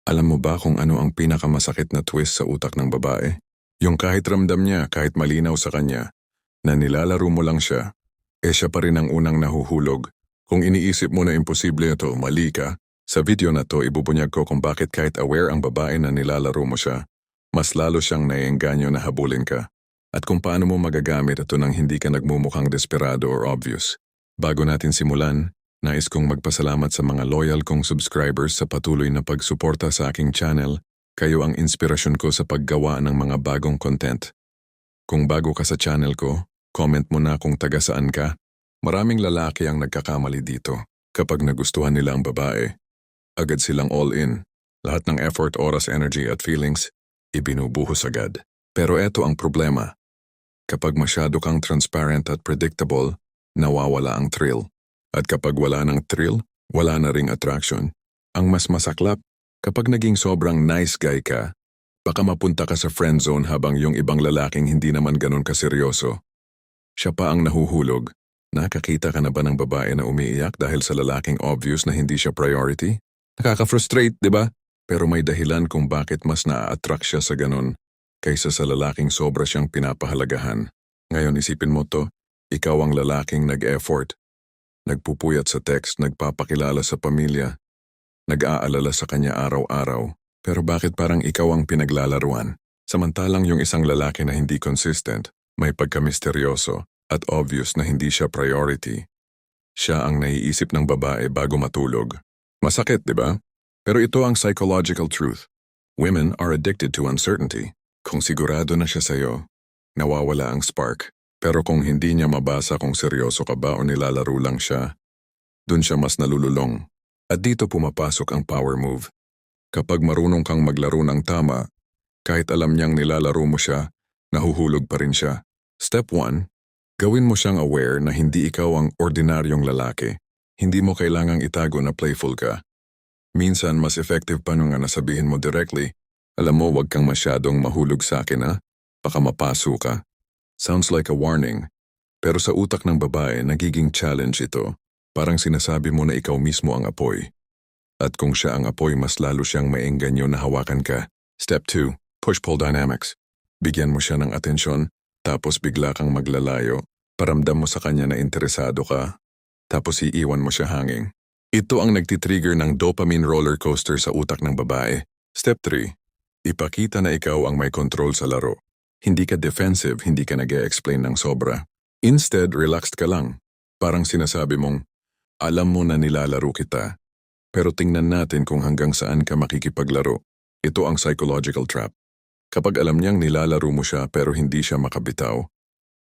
Alam mo ba kung ano ang pinakamasakit na twist sa utak ng babae? Yung kahit ramdam niya, kahit malinaw sa kanya, na nilalaro mo lang siya, siya pa rin ang unang nahuhulog. Kung iniisip mo na imposible ito, mali ka. Sa video na to, ibubunyag ko kung bakit kahit aware ang babae na nilalaro mo siya, mas lalo siyang naiengganyo na habulin ka. At kung paano mo magagamit ito nang hindi ka nagmumukhang desperado or obvious. Bago natin simulan, nais kong magpasalamat sa mga loyal kong subscribers sa patuloy na pagsuporta sa aking channel. Kayo ang inspirasyon ko sa paggawa ng mga bagong content. Kung bago ka sa channel ko, comment mo na kung taga saan ka. Maraming lalaki ang nagkakamali dito. Kapag nagustuhan nila ang babae, agad silang all in. Lahat ng effort, oras, energy at feelings, ibinubuhos agad. Pero eto ang problema. Kapag masyado kang transparent at predictable, nawawala ang thrill. At kapag wala ng thrill, wala na ring attraction. Ang mas masaklap, kapag naging sobrang nice guy ka, baka mapunta ka sa friend zone habang yung ibang lalaking hindi naman ganun kaseryoso. Siya pa ang nahuhulog. Nakakita ka na ba ng babae na umiiyak dahil sa lalaking obvious na hindi siya priority? Nakaka-frustrate, di ba? Pero may dahilan kung bakit mas naa-attract siya sa ganun kaysa sa lalaking sobra siyang pinapahalagahan. Ngayon isipin mo to, ikaw ang lalaking nag-effort. Nagpupuyat sa text, nagpapakilala sa pamilya, nag-aalala sa kanya araw-araw. Pero bakit parang ikaw ang pinaglalaruan? Samantalang yung isang lalaki na hindi consistent, may pagka-misteryoso at obvious na hindi siya priority. Siya ang naiisip ng babae bago matulog. Masakit, di ba? Pero ito ang psychological truth. Women are addicted to uncertainty. Kung sigurado na siya sa'yo, nawawala ang spark. Pero kung hindi niya mabasa kung seryoso ka ba o nilalaro lang siya, dun siya mas nalululong. At dito pumapasok ang power move. Kapag marunong kang maglaro ng tama, kahit alam niyang nilalaro mo siya, nahuhulog pa rin siya. Step 1. Gawin mo siyang aware na hindi ikaw ang ordinaryong lalaki. Hindi mo kailangang itago na playful ka. Minsan mas effective pa nung nasabihin mo directly, alam mo wag kang masyadong mahulog sa akin ha, baka mapaso ka. Sounds like a warning, pero sa utak ng babae nagiging challenge ito. Parang sinasabi mo na ikaw mismo ang apoy. At kung siya ang apoy, mas lalo siyang maengganyo na hawakan ka. Step 2. Push-pull dynamics. Bigyan mo siya ng atensyon, tapos bigla kang maglalayo. Paramdam mo sa kanya na interesado ka, tapos iiwan mo siya hanging. Ito ang nagtitrigger ng dopamine roller coaster sa utak ng babae. Step 3. Ipakita na ikaw ang may control sa laro. Hindi ka defensive, hindi ka nag-e-explain ng sobra. Instead, relaxed ka lang. Parang sinasabi mong, alam mo na nilalaro kita. Pero tingnan natin kung hanggang saan ka makikipaglaro. Ito ang psychological trap. Kapag alam niyang nilalaro mo siya pero hindi siya makabitaw,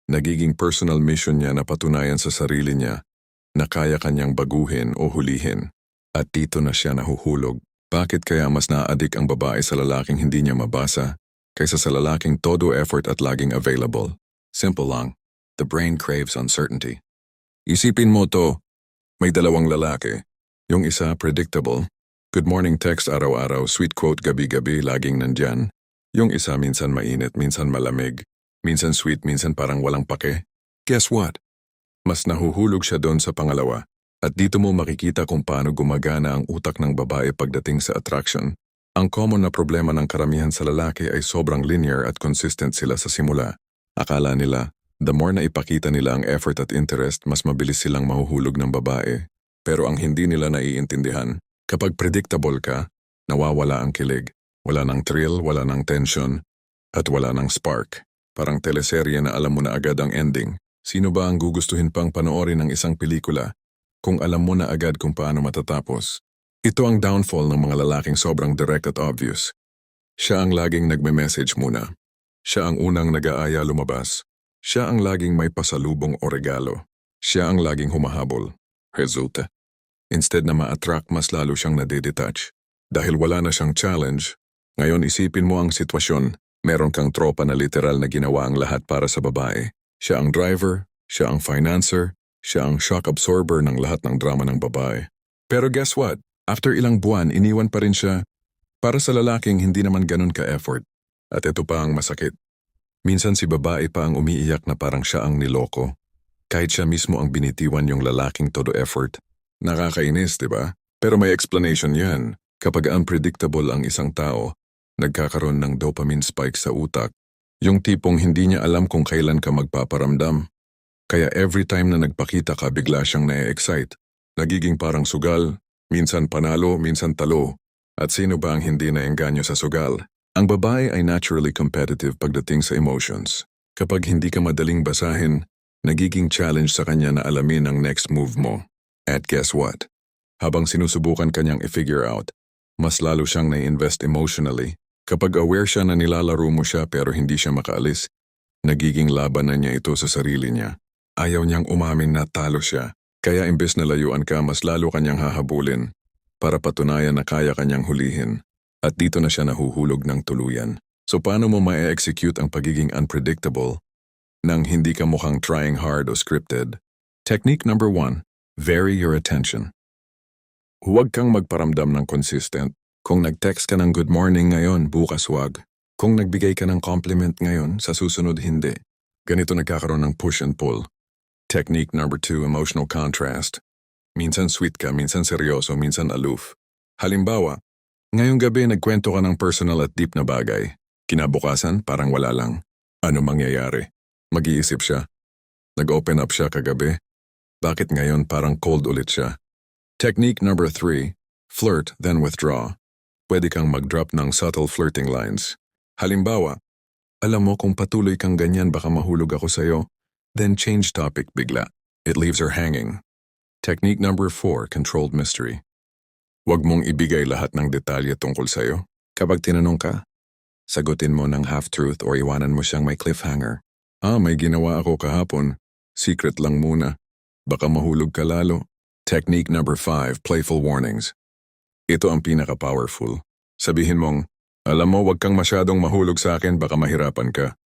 nagiging personal mission niya na patunayan sa sarili niya na kaya kanyang baguhin o hulihin. At dito na siya nahuhulog. Bakit kaya mas naa-addict ang babae sa lalaking hindi niya mabasa kaysa sa lalaking todo effort at laging available? Simple lang. The brain craves uncertainty. Isipin mo to, may dalawang lalaki. Yung isa predictable, good morning text araw-araw, sweet quote gabi-gabi laging nandyan. Yung isa minsan mainit, minsan malamig, minsan sweet, minsan parang walang pake. Guess what? Mas nahuhulog siya doon sa pangalawa. At dito mo makikita kung paano gumagana ang utak ng babae pagdating sa attraction. Ang common na problema ng karamihan sa lalaki ay sobrang linear at consistent sila sa simula. Akala nila, the more na ipakita nila ang effort at interest, mas mabilis silang mahuhulog ng babae. Pero ang hindi nila naiintindihan, kapag predictable ka, nawawala ang kilig. Wala ng thrill, wala ng tension, at wala ng spark. Parang teleserye na alam mo na agad ang ending. Sino ba ang gugustuhin pang panoorin ng isang pelikula kung alam mo na agad kung paano matatapos? Ito ang downfall ng mga lalaking sobrang direct at obvious. Siya ang laging nagme-message muna. Siya ang unang nag-aaya lumabas. Siya ang laging may pasalubong o regalo. Siya ang laging humahabol. Resulta, instead na ma-attract, mas lalo siyang nade-detach. Dahil wala na siyang challenge, ngayon isipin mo ang sitwasyon. Meron kang tropa na literal na ginawa ang lahat para sa babae. Siya ang driver, siya ang financer, siya ang shock absorber ng lahat ng drama ng babae. Pero guess what? After ilang buwan, iniwan pa rin siya para sa lalaking hindi naman ganun ka-effort. At ito pa ang masakit. Minsan si babae pa ang umiiyak na parang siya ang niloko. Kahit siya mismo ang binitiwan yung lalaking todo effort. Nakakainis, di ba? Pero may explanation yan. Kapag unpredictable ang isang tao, nagkakaroon ng dopamine spike sa utak, yung tipong hindi niya alam kung kailan ka magpaparamdam. Kaya every time na nagpakita ka, bigla siyang na-excite. Nagiging parang sugal, minsan panalo, minsan talo. At sino ba ang hindi naengganyo sa sugal? Ang babae ay naturally competitive pagdating sa emotions. Kapag hindi ka madaling basahin, nagiging challenge sa kanya na alamin ang next move mo. At guess what? Habang sinusubukan kanyang i-figure out, mas lalo siyang na-invest emotionally. Kapag aware siya na nilalaro mo siya pero hindi siya makaalis, nagiging laban na niya ito sa sarili niya. Ayaw niyang umamin na talo siya, kaya imbes na layuan ka, mas lalo kanyang hahabulin para patunayan na kaya kanyang hulihin. At dito na siya nahuhulog ng tuluyan. So paano mo ma-execute ang pagiging unpredictable nang hindi ka mukhang trying hard o scripted? Technique number 1, vary your attention. Huwag kang magparamdam ng consistent. Kung nag-text ka ng good morning ngayon, bukas wag. Kung nagbigay ka ng compliment ngayon, sa susunod hindi. Ganito nagkakaroon ng push and pull. Technique number 2, emotional contrast. Minsan sweet ka, minsan seryoso, minsan aloof. Halimbawa, ngayong gabi nagkwento ka ng personal at deep na bagay. Kinabukasan, parang wala lang. Ano mangyayari? Mag-iisip siya. Nag-open up siya kagabi. Bakit ngayon parang cold ulit siya? Technique number 3, flirt then withdraw. Pwede kang mag-drop ng subtle flirting lines. Halimbawa, alam mo kung patuloy kang ganyan baka mahulog ako sa'yo. Then change topic bigla. It leaves her hanging. Technique number 4, controlled mystery. Huwag mong ibigay lahat ng detalye tungkol sa'yo. Kapag tinanong ka, sagutin mo ng half-truth or iwanan mo siyang may cliffhanger. May ginawa ako kahapon. Secret lang muna. Baka mahulog ka lalo. Technique number 5, playful warnings. Ito ang pinaka-powerful. Sabihin mong, alam mo, wag kang masyadong mahulog sa akin, baka mahirapan ka.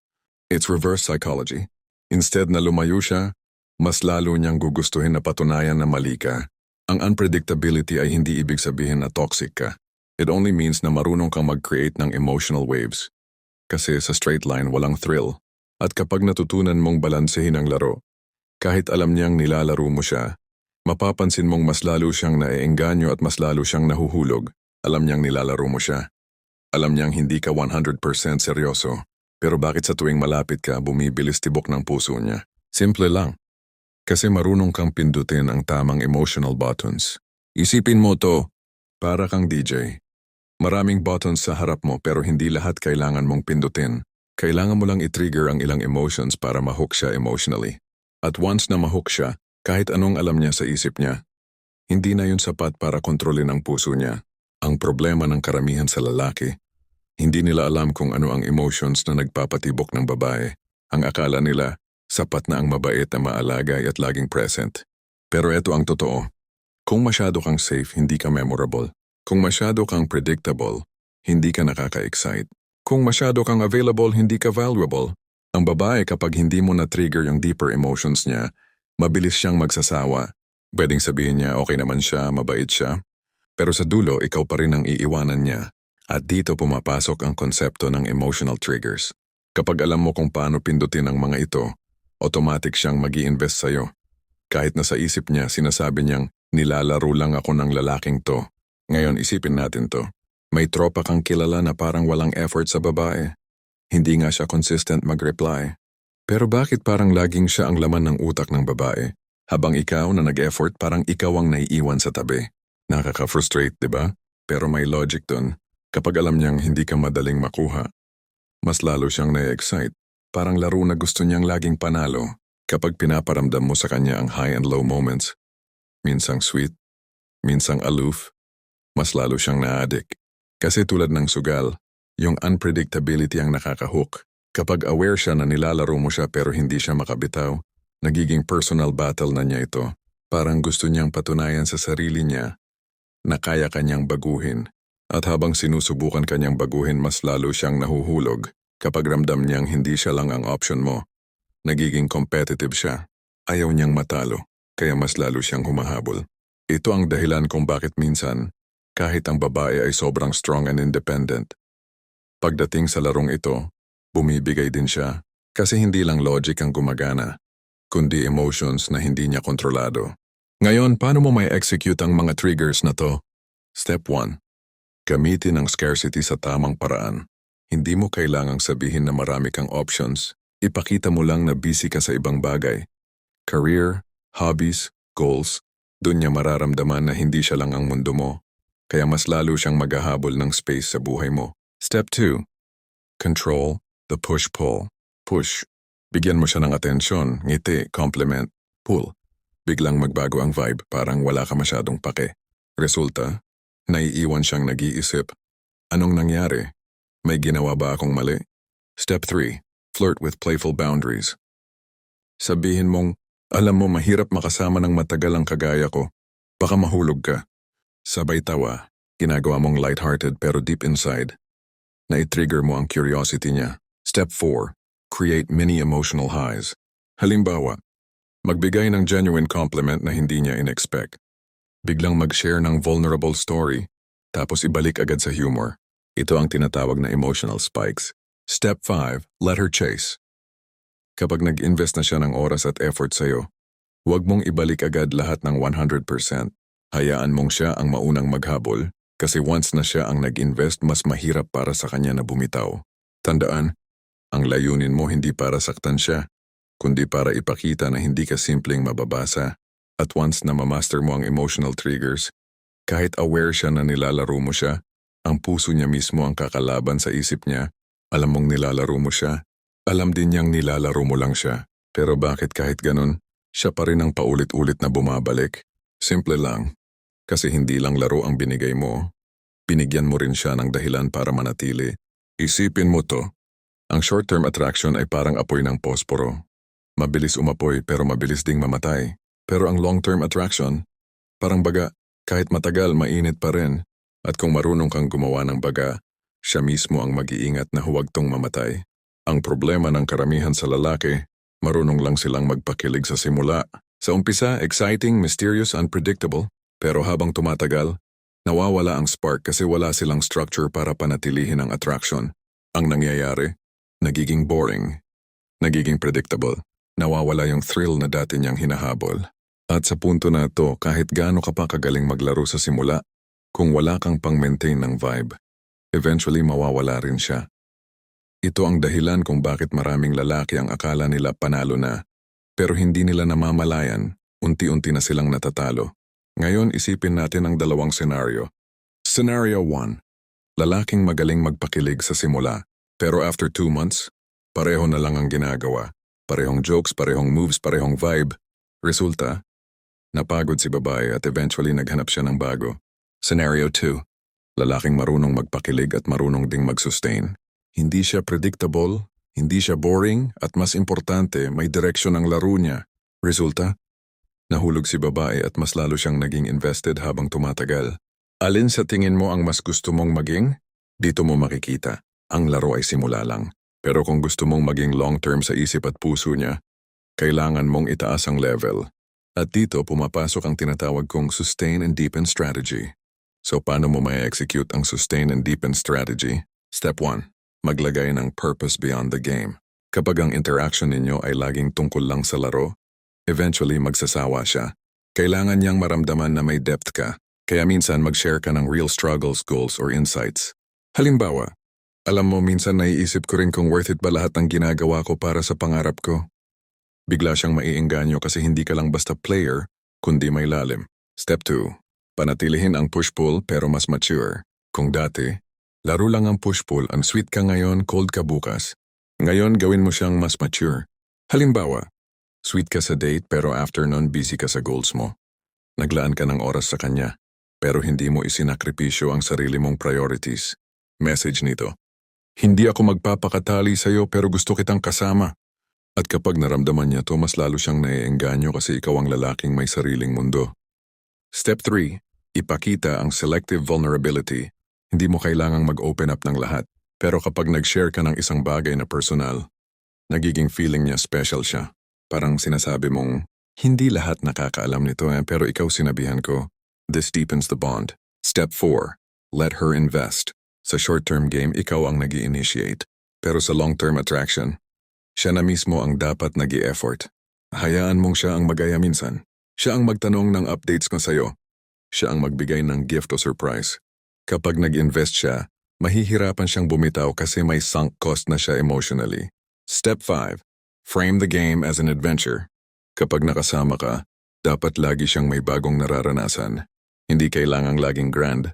It's reverse psychology. Instead na lumayo siya, mas lalo niyang gugustuhin na patunayan na mali ka. Ang unpredictability ay hindi ibig sabihin na toxic ka. It only means na marunong kang mag-create ng emotional waves. Kasi sa straight line walang thrill. At kapag natutunan mong balansehin ang laro, kahit alam niyang nilalaro mo siya, mapapansin mong mas lalo siyang naeengganyo at mas lalo siyang nahuhulog. Alam niyang nilalaro mo siya. Alam niyang hindi ka 100% seryoso. Pero bakit sa tuwing malapit ka, bumibilis tibok ng puso niya? Simple lang. Kasi marunong kang pindutin ang tamang emotional buttons. Isipin mo to, para kang DJ. Maraming buttons sa harap mo pero hindi lahat kailangan mong pindutin. Kailangan mo lang i-trigger ang ilang emotions para ma-hook siya emotionally. At once na ma-hook siya, kahit anong alam niya sa isip niya, hindi na yun sapat para kontrolin ang puso niya. Ang problema ng karamihan sa lalaki, hindi nila alam kung ano ang emotions na nagpapatibok ng babae. Ang akala nila, sapat na ang mabait na maalagay at laging present. Pero ito ang totoo. Kung masyado kang safe, hindi ka memorable. Kung masyado kang predictable, hindi ka nakaka-excite. Kung masyado kang available, hindi ka valuable. Ang babae kapag hindi mo na-trigger yung deeper emotions niya, mabilis siyang magsasawa. Pwedeng sabihin niya okay naman siya, mabait siya. Pero sa dulo, ikaw pa rin ang iiwanan niya. At dito pumapasok ang konsepto ng emotional triggers. Kapag alam mo kung paano pindutin ang mga ito, automatic siyang mag-i-invest sa'yo. Kahit na sa isip niya, sinasabi niyang, nilalaro lang ako ng lalaking to. Ngayon isipin natin to. May tropa kang kilala na parang walang effort sa babae. Hindi nga siya consistent mag-reply. Pero bakit parang laging siya ang laman ng utak ng babae? Habang ikaw na nag-effort, parang ikaw ang naiiwan sa tabi. Nakaka-frustrate, di ba? Pero may logic dun. Kapag alam niyang hindi ka madaling makuha, mas lalo siyang na-excite. Parang laro na gusto niyang laging panalo. Kapag pinaparamdam mo sa kanya ang high and low moments, minsang sweet, minsang aloof, mas lalo siyang na-addict. Kasi tulad ng sugal, yung unpredictability ang nakaka-hook. Kapag aware siya na nilalaro mo siya pero hindi siya makabitaw, nagiging personal battle na niya ito. Parang gusto niyang patunayan sa sarili niya na kaya kanyang baguhin. At habang sinusubukan kanyang baguhin, mas lalo siyang nahuhulog. Kapag ramdam niyang hindi siya lang ang option mo, nagiging competitive siya. Ayaw niyang matalo, kaya mas lalo siyang humahabol. Ito ang dahilan kung bakit minsan, kahit ang babae ay sobrang strong and independent, pagdating sa larong ito, bumibigay din siya. Kasi hindi lang logic ang gumagana, kundi emotions na hindi niya kontrolado. Ngayon, paano mo may execute ang mga triggers na to? Step 1. Gamitin ang scarcity sa tamang paraan. Hindi mo kailangang sabihin na marami kang options. Ipakita mo lang na busy ka sa ibang bagay. Career, hobbies, goals. Doon niya mararamdaman na hindi siya lang ang mundo mo. Kaya mas lalo siyang maghahabol ng space sa buhay mo. Step 2. Control the push-pull. Push. Bigyan mo siya ng atensyon, ngiti, compliment, pull. Biglang magbago ang vibe, parang wala ka masyadong pake. Resulta, naiiwan siyang nag-iisip. Anong nangyari? May ginawa ba akong mali? Step 3. Flirt with playful boundaries. Sabihin mong, alam mo mahirap makasama ng matagal ang kagaya ko. Baka mahulog ka. Sabay tawa, ginagawa mong lighthearted pero deep inside. Na-trigger mo ang curiosity niya. Step 4. Create mini emotional highs. Halimbawa, magbigay ng genuine compliment na hindi niya in-expect. Biglang mag-share ng vulnerable story, tapos ibalik agad sa humor. Ito ang tinatawag na emotional spikes. Step 5. Let her chase. Kapag nag-invest na siya ng oras at effort sa'yo, huwag mong ibalik agad lahat ng 100%. Hayaan mong siya ang maunang maghabol, kasi once na siya ang nag-invest, mas mahirap para sa kanya na bumitaw. Tandaan, ang layunin mo hindi para saktan siya, kundi para ipakita na hindi ka simpleng mababasa. At once na mamaster mo ang emotional triggers, kahit aware siya na nilalaro mo siya, ang puso niya mismo ang kakalaban sa isip niya. Alam mong nilalaro mo siya, alam din niyang nilalaro mo lang siya. Pero bakit kahit ganun, siya pa rin ang paulit-ulit na bumabalik? Simple lang, kasi hindi lang laro ang binigay mo. Binigyan mo rin siya ng dahilan para manatili. Isipin mo to, ang short-term attraction ay parang apoy ng posporo. Mabilis umapoy pero mabilis ding mamatay. Pero ang long-term attraction, parang baga, kahit matagal mainit pa rin. At kung marunong kang gumawa ng baga, siya mismo ang mag-iingat na huwag tong mamatay. Ang problema ng karamihan sa lalaki, marunong lang silang magpakilig sa simula. Sa umpisa, exciting, mysterious, unpredictable. Pero habang tumatagal, nawawala ang spark kasi wala silang structure para panatilihin ang attraction. Ang nangyayari, nagiging boring, nagiging predictable. Nawawala yung thrill na dati niyang hinahabol. At sa punto na ito, kahit gaano ka pa kagaling maglaro sa simula, kung wala kang pang-maintain ng vibe, eventually mawawala rin siya. Ito ang dahilan kung bakit maraming lalaki ang akala nila panalo na, pero hindi nila namamalayan, unti-unti na silang natatalo. Ngayon isipin natin ang dalawang senaryo. Scenario 1. Lalaking magaling magpakilig sa simula, pero after 2 months, pareho na lang ang ginagawa. Parehong jokes, parehong moves, parehong vibe. Resulta, napagod si babae at eventually naghanap siya ng bago. Scenario 2. Lalaking marunong magpakilig at marunong ding mag-sustain. Hindi siya predictable, hindi siya boring, at mas importante, may direksyon ang laro niya. Resulta, nahulog si babae at mas lalo siyang naging invested habang tumatagal. Alin sa tingin mo ang mas gusto mong maging? Dito mo makikita, ang laro ay simula lang. Pero kung gusto mong maging long-term sa isip at puso niya, kailangan mong itaas ang level. At dito pumapasok ang tinatawag kong sustain and deepen strategy. So paano mo ma-execute ang sustain and deepen strategy? Step 1. Maglagay ng purpose beyond the game. Kapag ang interaction ninyo ay laging tungkol lang sa laro, eventually magsasawa siya. Kailangan niyang maramdaman na may depth ka, kaya minsan mag-share ka ng real struggles, goals, or insights. Halimbawa, alam mo minsan naiisip ko rin kung worth it ba lahat ng ginagawa ko para sa pangarap ko. Bigla siyang maiengganyo kasi hindi ka lang basta player, kundi may lalim. Step 2. Panatilihin ang push-pull pero mas mature. Kung dati, laro lang ang push-pull, ang sweet ka ngayon, cold ka bukas. Ngayon gawin mo siyang mas mature. Halimbawa, sweet ka sa date pero after nun busy ka sa goals mo. Naglaan ka ng oras sa kanya, pero hindi mo isinakripisyo ang sarili mong priorities. Message nito. Hindi ako magpapakatali sa'yo pero gusto kitang kasama. At kapag naramdaman niya to, mas lalo siyang naiengganyo kasi ikaw ang lalaking may sariling mundo. Step 3. Ipakita ang selective vulnerability. Hindi mo kailangang mag-open up ng lahat. Pero kapag nag-share ka ng isang bagay na personal, nagiging feeling niya special siya. Parang sinasabi mong, hindi lahat nakakaalam nito pero ikaw sinabihan ko. This deepens the bond. Step 4. Let her invest. Sa short-term game, ikaw ang nag-i-initiate. Pero sa long-term attraction, siya na mismo ang dapat nag-i-effort. Hayaan mong siya ang magaya minsan. Siya ang magtanong ng updates ko sa'yo. Siya ang magbigay ng gift o surprise. Kapag nag-invest siya, mahihirapan siyang bumitaw kasi may sunk cost na siya emotionally. Step 5. Frame the game as an adventure. Kapag nakasama ka, dapat lagi siyang may bagong nararanasan. Hindi kailangang laging grand.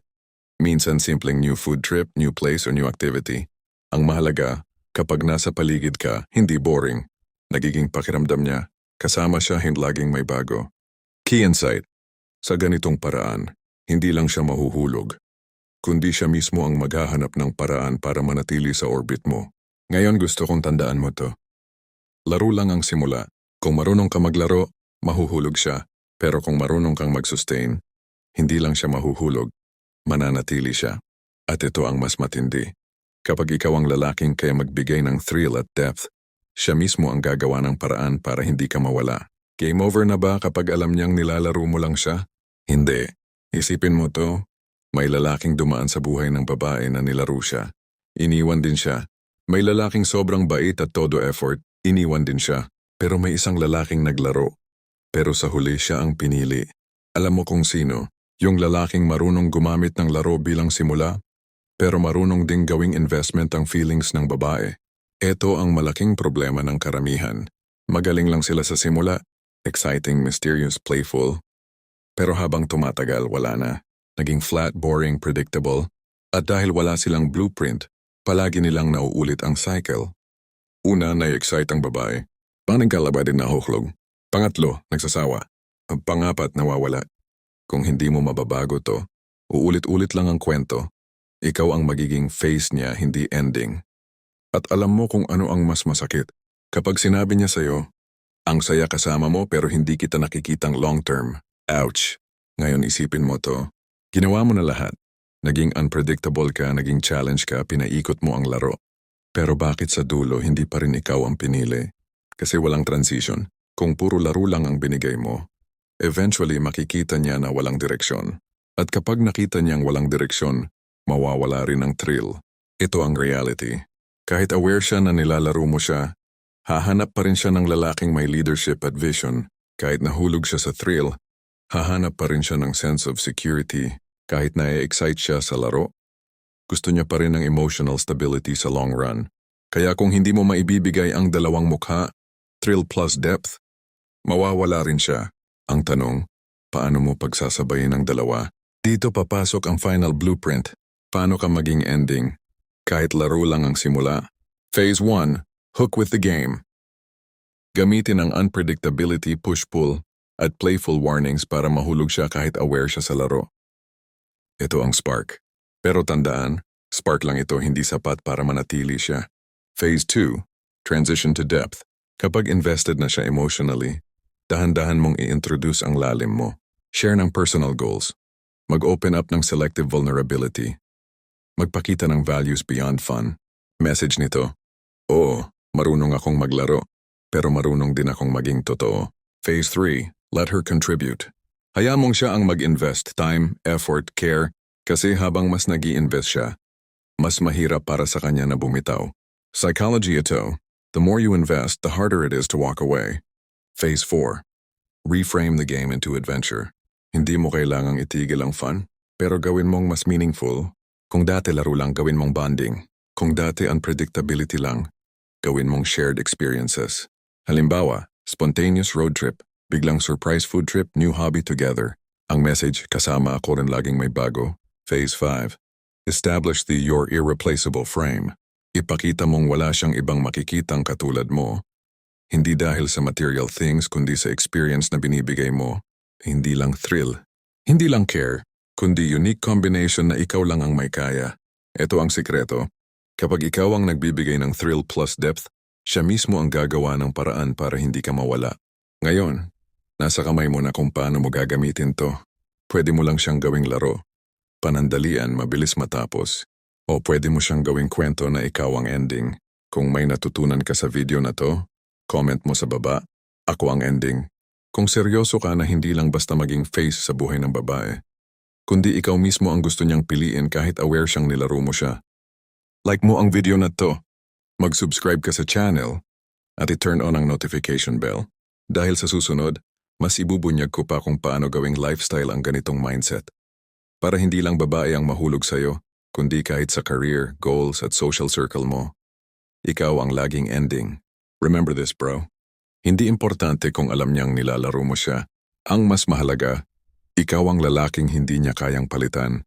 Minsan simpleng new food trip, new place, or new activity. Ang mahalaga, kapag nasa paligid ka, hindi boring. Nagiging pakiramdam niya, kasama siya hindi laging may bago. Key insight. Sa ganitong paraan, hindi lang siya mahuhulog, kundi siya mismo ang maghahanap ng paraan para manatili sa orbit mo. Ngayon gusto kong tandaan mo to. Laro lang ang simula. Kung marunong ka maglaro, mahuhulog siya. Pero kung marunong kang mag-sustain, hindi lang siya mahuhulog, mananatili siya. At ito ang mas matindi. Kapag ikaw ang lalaking kaya magbigay ng thrill at depth, siya mismo ang gagawa ng paraan para hindi ka mawala. Game over na ba kapag alam niyang nilalaro mo lang siya? Hindi. Isipin mo to, may lalaking dumaan sa buhay ng babae na nilaro siya. Iniwan din siya. May lalaking sobrang bait at todo effort, iniwan din siya. Pero may isang lalaking naglaro. Pero sa huli siya ang pinili. Alam mo kung sino? Yung lalaking marunong gumamit ng laro bilang simula, pero marunong ding gawing investment ang feelings ng babae. Ito ang malaking problema ng karamihan. Magaling lang sila sa simula, exciting, mysterious, playful. Pero habang tumatagal, wala na. Naging flat, boring, predictable. At dahil wala silang blueprint, palagi nilang nauulit ang cycle. Una, na-excite ang babae. Panigkalaba din nahuhlog. Pangatlo, nagsasawa. Pangapat, nawawala. Kung hindi mo mababago to, uulit-ulit lang ang kwento. Ikaw ang magiging face niya, hindi ending. At alam mo kung ano ang mas masakit. Kapag sinabi niya sa'yo, ang saya kasama mo pero hindi kita nakikitang long term. Ouch. Ngayon isipin mo to. Ginawa mo na lahat. Naging unpredictable ka, naging challenge ka, pinaikot mo ang laro. Pero bakit sa dulo hindi pa rin ikaw ang pinili? Kasi walang transition. Kung puro laro lang ang binigay mo, eventually makikita niya na walang direksyon. At kapag nakita niyang walang direksyon, mawawala rin ang thrill. Ito ang reality. Kahit aware siya na nilalaro mo siya, hahanap pa rin siya ng lalaking may leadership at vision. Kahit nahulog siya sa thrill, hahanap pa rin siya ng sense of security. Kahit na-excite siya sa laro, gusto niya pa rin ng emotional stability sa long run. Kaya kung hindi mo maibibigay ang dalawang mukha, thrill plus depth, mawawala rin siya. Ang tanong, paano mo pagsasabayin ang dalawa? Dito papasok ang final blueprint. Paano ka maging ending? Kahit laro lang ang simula. Phase 1, hook with the game. Gamitin ang unpredictability, push-pull, at playful warnings para mahulog siya kahit aware siya sa laro. Ito ang spark. Pero tandaan, spark lang ito, hindi sapat para manatili siya. Phase 2, transition to depth. Kapag invested na siya emotionally, dahan-dahan mong i-introduce ang lalim mo. Share ng personal goals. Mag-open up ng selective vulnerability. Magpakita ng values beyond fun. Message nito, oo, marunong akong maglaro, pero marunong din akong maging totoo. Phase 3, let her contribute. Hayaan mong siya ang mag-invest, time, effort, care, kasi habang mas nag-i-invest siya, mas mahirap para sa kanya na bumitaw. Psychology ito, the more you invest, the harder it is to walk away. Phase 4, reframe the game into adventure. Hindi mo kailangang itigil ang fun, pero gawin mong mas meaningful. Kung dati laro lang, gawin mong bonding. Kung dati unpredictability lang, gawin mong shared experiences. Halimbawa, spontaneous road trip, biglang surprise food trip, new hobby together. Ang message, kasama ako rin laging may bago. Phase 5, establish the your irreplaceable frame. Ipakita mong wala siyang ibang makikitang katulad mo. Hindi dahil sa material things kundi sa experience na binibigay mo. Hindi lang thrill, hindi lang care, kundi unique combination na ikaw lang ang may kaya. Ito ang sikreto. Kapag ikaw ang nagbibigay ng thrill plus depth, siya mismo ang gagawa ng paraan para hindi ka mawala. Ngayon, nasa kamay mo na kung paano mo gagamitin to. Pwede mo lang siyang gawing laro. Panandalian, mabilis matapos. O pwede mo siyang gawing kwento na ikaw ang ending. Kung may natutunan ka sa video na to, comment mo sa baba, ako ang ending. Kung seryoso ka na hindi lang basta maging face sa buhay ng babae, kundi ikaw mismo ang gusto niyang piliin kahit aware siyang nilaro mo siya. Like mo ang video na to, mag-subscribe ka sa channel, at i-turn on ang notification bell. Dahil sa susunod, mas ibubunyag ko pa kung paano gawing lifestyle ang ganitong mindset. Para hindi lang babae ang mahulog sa'yo, kundi kahit sa career, goals at social circle mo. Ikaw ang laging ending. Remember this, bro. Hindi importante kung alam niyang nilalaro mo siya. Ang mas mahalaga, ikaw ang lalaking hindi niya kayang palitan.